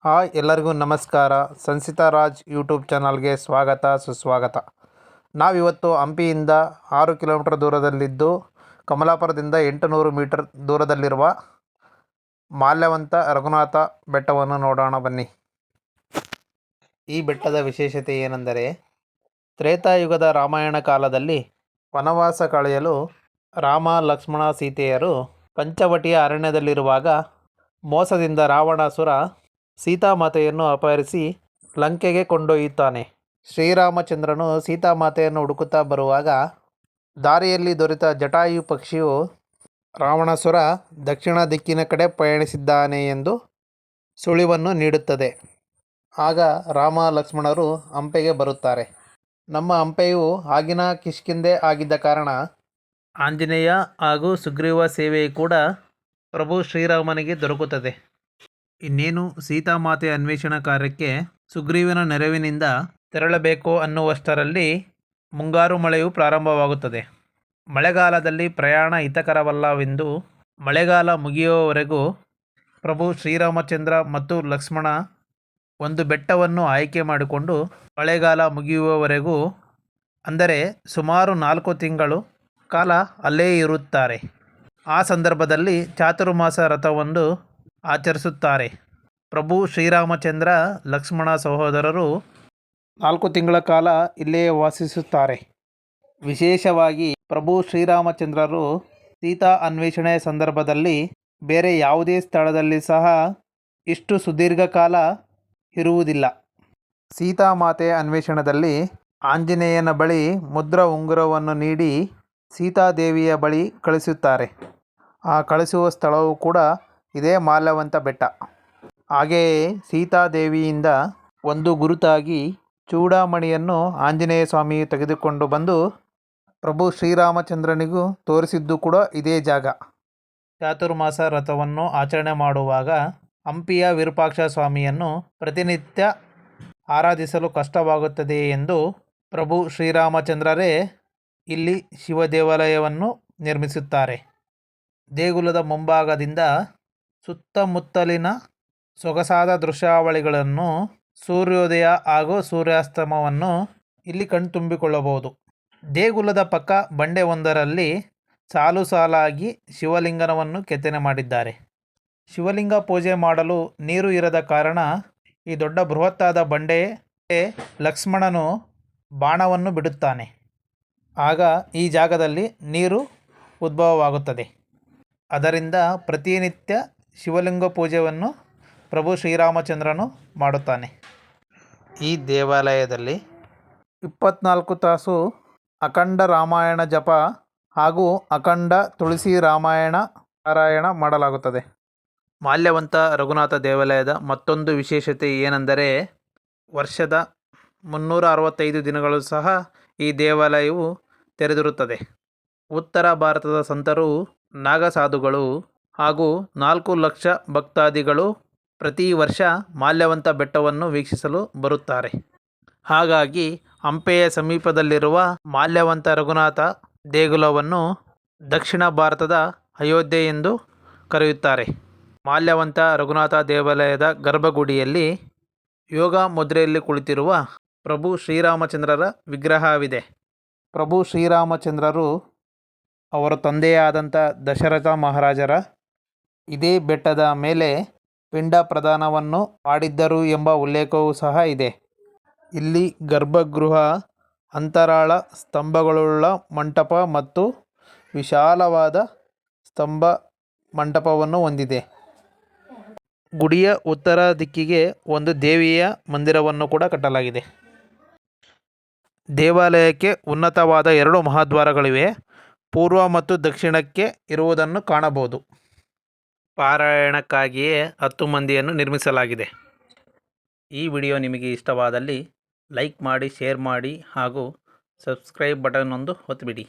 ಎಲ್ಲರಿಗೂ ನಮಸ್ಕಾರ. ಸಂಸಿತಾ ರಾಜ್ ಯೂಟ್ಯೂಬ್ ಚಾನಲ್ಗೆ ಸ್ವಾಗತ ಸುಸ್ವಾಗತ. ನಾವಿವತ್ತು ಹಂಪಿಯಿಂದ 6 ಕಿಲೋಮೀಟರ್ ದೂರದಲ್ಲಿದ್ದು ಕಮಲಾಪುರದಿಂದ 800 ಮೀಟರ್ ದೂರದಲ್ಲಿರುವ ಮಾಲ್ಯವಂತ ರಘುನಾಥ ಬೆಟ್ಟವನ್ನು ನೋಡೋಣ ಬನ್ನಿ. ಈ ಬೆಟ್ಟದ ವಿಶೇಷತೆ ಏನೆಂದರೆ, ತ್ರೇತಾಯುಗದ ರಾಮಾಯಣ ಕಾಲದಲ್ಲಿ ವನವಾಸ ಕಳೆಯಲು ರಾಮ ಲಕ್ಷ್ಮಣ ಸೀತೆಯರು ಪಂಚವಟಿಯ ಅರಣ್ಯದಲ್ಲಿರುವಾಗ ಮೋಸದಿಂದ ರಾವಣಾಸುರ ಸೀತಾಮಾತೆಯನ್ನು ಅಪಹರಿಸಿ ಲಂಕೆಗೆ ಕೊಂಡೊಯ್ಯುತ್ತಾನೆ. ಶ್ರೀರಾಮಚಂದ್ರನು ಸೀತಾಮಾತೆಯನ್ನು ಹುಡುಕುತ್ತಾ ಬರುವಾಗ ದಾರಿಯಲ್ಲಿ ದೊರೆತ ಜಟಾಯು ಪಕ್ಷಿಯು ರಾವಣಾಸುರ ದಕ್ಷಿಣ ದಿಕ್ಕಿನ ಕಡೆ ಪಯಣಿಸಿದ್ದಾನೆ ಎಂದು ಸುಳಿವನ್ನು ನೀಡುತ್ತದೆ. ಆಗ ರಾಮ ಲಕ್ಷ್ಮಣರು ಹಂಪೆಗೆ ಬರುತ್ತಾರೆ. ನಮ್ಮ ಹಂಪೆಯು ಆಗಿನ ಕಿಷ್ಕಿಂಧೆ ಆಗಿದ್ದ ಕಾರಣ ಆಂಜನೇಯ ಹಾಗೂ ಸುಗ್ರೀವ ಸೇವೆಯು ಕೂಡ ಪ್ರಭು ಶ್ರೀರಾಮನಿಗೆ ದೊರಕುತ್ತದೆ. ಇನ್ನೇನು ಸೀತಾಮಾತೆ ಅನ್ವೇಷಣಾ ಕಾರ್ಯಕ್ಕೆ ಸುಗ್ರೀವನ ನೆರವಿನಿಂದ ತೆರಳಬೇಕು ಅನ್ನುವಷ್ಟರಲ್ಲಿ ಮುಂಗಾರು ಮಳೆಯು ಪ್ರಾರಂಭವಾಗುತ್ತದೆ. ಮಳೆಗಾಲದಲ್ಲಿ ಪ್ರಯಾಣ ಹಿತಕರವಲ್ಲವೆಂದು ಮಳೆಗಾಲ ಮುಗಿಯುವವರೆಗೂ ಪ್ರಭು ಶ್ರೀರಾಮಚಂದ್ರ ಮತ್ತು ಲಕ್ಷ್ಮಣ ಒಂದು ಬೆಟ್ಟವನ್ನು ಆಯ್ಕೆ ಮಾಡಿಕೊಂಡು ಮಳೆಗಾಲ ಮುಗಿಯುವವರೆಗೂ, ಅಂದರೆ ಸುಮಾರು 4 ತಿಂಗಳು ಕಾಲ ಅಲ್ಲೇ ಇರುತ್ತಾರೆ. ಆ ಸಂದರ್ಭದಲ್ಲಿ ಚಾತುರ್ಮಾಸ ವ್ರತವೊಂದು ಆಚರಿಸುತ್ತಾರೆ. ಪ್ರಭು ಶ್ರೀರಾಮಚಂದ್ರ ಲಕ್ಷ್ಮಣ ಸಹೋದರರು 4 ತಿಂಗಳ ಕಾಲ ಇಲ್ಲೇ ವಾಸಿಸುತ್ತಾರೆ. ವಿಶೇಷವಾಗಿ ಪ್ರಭು ಶ್ರೀರಾಮಚಂದ್ರರು ಸೀತಾ ಅನ್ವೇಷಣೆ ಸಂದರ್ಭದಲ್ಲಿ ಬೇರೆ ಯಾವುದೇ ಸ್ಥಳದಲ್ಲಿ ಸಹ ಇಷ್ಟು ಸುದೀರ್ಘ ಕಾಲ ಇರುವುದಿಲ್ಲ. ಸೀತಾಮಾತೆ ಅನ್ವೇಷಣದಲ್ಲಿ ಆಂಜನೇಯನ ಬಳಿ ಮುದ್ರ ಉಂಗುರವನ್ನು ನೀಡಿ ಸೀತಾದೇವಿಯ ಬಳಿ ಕಳಿಸುತ್ತಾರೆ. ಆ ಕಳಿಸುವ ಸ್ಥಳವೂ ಕೂಡ ಇದೇ ಮಾಲ್ಯವಂತ ಬೆಟ್ಟ. ಹಾಗೆಯೇ ಸೀತಾದೇವಿಯಿಂದ ಒಂದು ಗುರುತಾಗಿ ಚೂಡಾಮಣಿಯನ್ನು ಆಂಜನೇಯ ಸ್ವಾಮಿಯು ತೆಗೆದುಕೊಂಡು ಬಂದು ಪ್ರಭು ಶ್ರೀರಾಮಚಂದ್ರನಿಗೂ ತೋರಿಸಿದ್ದು ಕೂಡ ಇದೇ ಜಾಗ. ಚಾತುರ್ಮಾಸ ವ್ರತವನ್ನು ಆಚರಣೆ ಮಾಡುವಾಗ ಹಂಪಿಯ ವಿರೂಪಾಕ್ಷ ಸ್ವಾಮಿಯನ್ನು ಪ್ರತಿನಿತ್ಯ ಆರಾಧಿಸಲು ಕಷ್ಟವಾಗುತ್ತದೆ ಎಂದು ಪ್ರಭು ಶ್ರೀರಾಮಚಂದ್ರರೇ ಇಲ್ಲಿ ಶಿವ ದೇವಾಲಯವನ್ನು ನಿರ್ಮಿಸುತ್ತಾರೆ. ದೇಗುಲದ ಮುಂಭಾಗದಿಂದ ಸುತ್ತಮುತ್ತಲಿನ ಸೊಗಸಾದ ದೃಶ್ಯಾವಳಿಗಳನ್ನು, ಸೂರ್ಯೋದಯ ಹಾಗೂ ಸೂರ್ಯಾಸ್ತಮವನ್ನು ಇಲ್ಲಿ ಕಣ್ತುಂಬಿಕೊಳ್ಳಬಹುದು. ದೇಗುಲದ ಪಕ್ಕ ಬಂಡೆ ಒಂದರಲ್ಲಿ ಸಾಲು ಸಾಲಾಗಿ ಶಿವಲಿಂಗನವನ್ನು ಕೆತ್ತನೆ ಮಾಡಿದ್ದಾರೆ. ಶಿವಲಿಂಗ ಪೂಜೆ ಮಾಡಲು ನೀರು ಇರದ ಕಾರಣ ಈ ದೊಡ್ಡ ಬೃಹತ್ತಾದ ಬಂಡೆಗೆ ಲಕ್ಷ್ಮಣನು ಬಾಣವನ್ನು ಬಿಡುತ್ತಾನೆ. ಆಗ ಈ ಜಾಗದಲ್ಲಿ ನೀರು ಉದ್ಭವವಾಗುತ್ತದೆ. ಅದರಿಂದ ಪ್ರತಿನಿತ್ಯ ಶಿವಲಿಂಗ ಪೂಜೆಯನ್ನು ಪ್ರಭು ಶ್ರೀರಾಮಚಂದ್ರನು ಮಾಡುತ್ತಾನೆ. ಈ ದೇವಾಲಯದಲ್ಲಿ 24 ತಾಸು ಅಖಂಡ ರಾಮಾಯಣ ಜಪ ಹಾಗೂ ಅಖಂಡ ತುಳಸಿ ರಾಮಾಯಣ ಪಾರಾಯಣ ಮಾಡಲಾಗುತ್ತದೆ. ಮಾಲ್ಯವಂತ ರಘುನಾಥ ದೇವಾಲಯದ ಮತ್ತೊಂದು ವಿಶೇಷತೆ ಏನೆಂದರೆ, ವರ್ಷದ 365 ದಿನಗಳು ಸಹ ಈ ದೇವಾಲಯವು ತೆರೆದಿರುತ್ತದೆ. ಉತ್ತರ ಭಾರತದ ಸಂತರು, ನಾಗಸಾಧುಗಳು ಹಾಗೂ 4 ಲಕ್ಷ ಭಕ್ತಾದಿಗಳು ಪ್ರತಿ ವರ್ಷ ಮಾಲ್ಯವಂತ ಬೆಟ್ಟವನ್ನು ವೀಕ್ಷಿಸಲು ಬರುತ್ತಾರೆ. ಹಾಗಾಗಿ ಹಂಪೆಯ ಸಮೀಪದಲ್ಲಿರುವ ಮಾಲ್ಯವಂತ ರಘುನಾಥ ದೇಗುಲವನ್ನು ದಕ್ಷಿಣ ಭಾರತದ ಅಯೋಧ್ಯೆ ಎಂದು ಕರೆಯುತ್ತಾರೆ. ಮಾಲ್ಯವಂತ ರಘುನಾಥ ದೇವಾಲಯದ ಗರ್ಭಗುಡಿಯಲ್ಲಿ ಯೋಗ ಮುದ್ರೆಯಲ್ಲಿ ಕುಳಿತಿರುವ ಪ್ರಭು ಶ್ರೀರಾಮಚಂದ್ರರ ವಿಗ್ರಹವಿದೆ. ಪ್ರಭು ಶ್ರೀರಾಮಚಂದ್ರರು ಅವರ ತಂದೆಯಾದಂಥ ದಶರಥ ಮಹಾರಾಜರ ಇದೇ ಬೆಟ್ಟದ ಮೇಲೆ ಪಿಂಡ ಪ್ರದಾನವನ್ನು ಮಾಡಿದ್ದರು ಎಂಬ ಉಲ್ಲೇಖವೂ ಸಹ ಇದೆ. ಇಲ್ಲಿ ಗರ್ಭಗೃಹ, ಅಂತರಾಳ, ಸ್ತಂಭಗಳುಳ್ಳ ಮಂಟಪ ಮತ್ತು ವಿಶಾಲವಾದ ಸ್ತಂಭ ಮಂಟಪವನ್ನು ಹೊಂದಿದೆ. ಗುಡಿಯ ಉತ್ತರ ದಿಕ್ಕಿಗೆ ಒಂದು ದೇವಿಯ ಮಂದಿರವನ್ನು ಕೂಡ ಕಟ್ಟಲಾಗಿದೆ. ದೇವಾಲಯಕ್ಕೆ ಉನ್ನತವಾದ 2 ಮಹಾದ್ವಾರಗಳಿವೆ. ಪೂರ್ವ ಮತ್ತು ದಕ್ಷಿಣಕ್ಕೆ ಇರುವುದನ್ನು ಕಾಣಬಹುದು. ಪಾರಾಯಣಕ್ಕಾಗಿಯೇ 10 ಮಂದಿಯನ್ನು ನಿರ್ಮಿಸಲಾಗಿದೆ. ಈ ವಿಡಿಯೋ ನಿಮಗೆ ಇಷ್ಟವಾದಲ್ಲಿ ಲೈಕ್ ಮಾಡಿ, ಶೇರ್ ಮಾಡಿ ಹಾಗೂ ಸಬ್ಸ್ಕ್ರೈಬ್ ಬಟನ್ ಒಂದು ಒತ್ತಿಬಿಡಿ.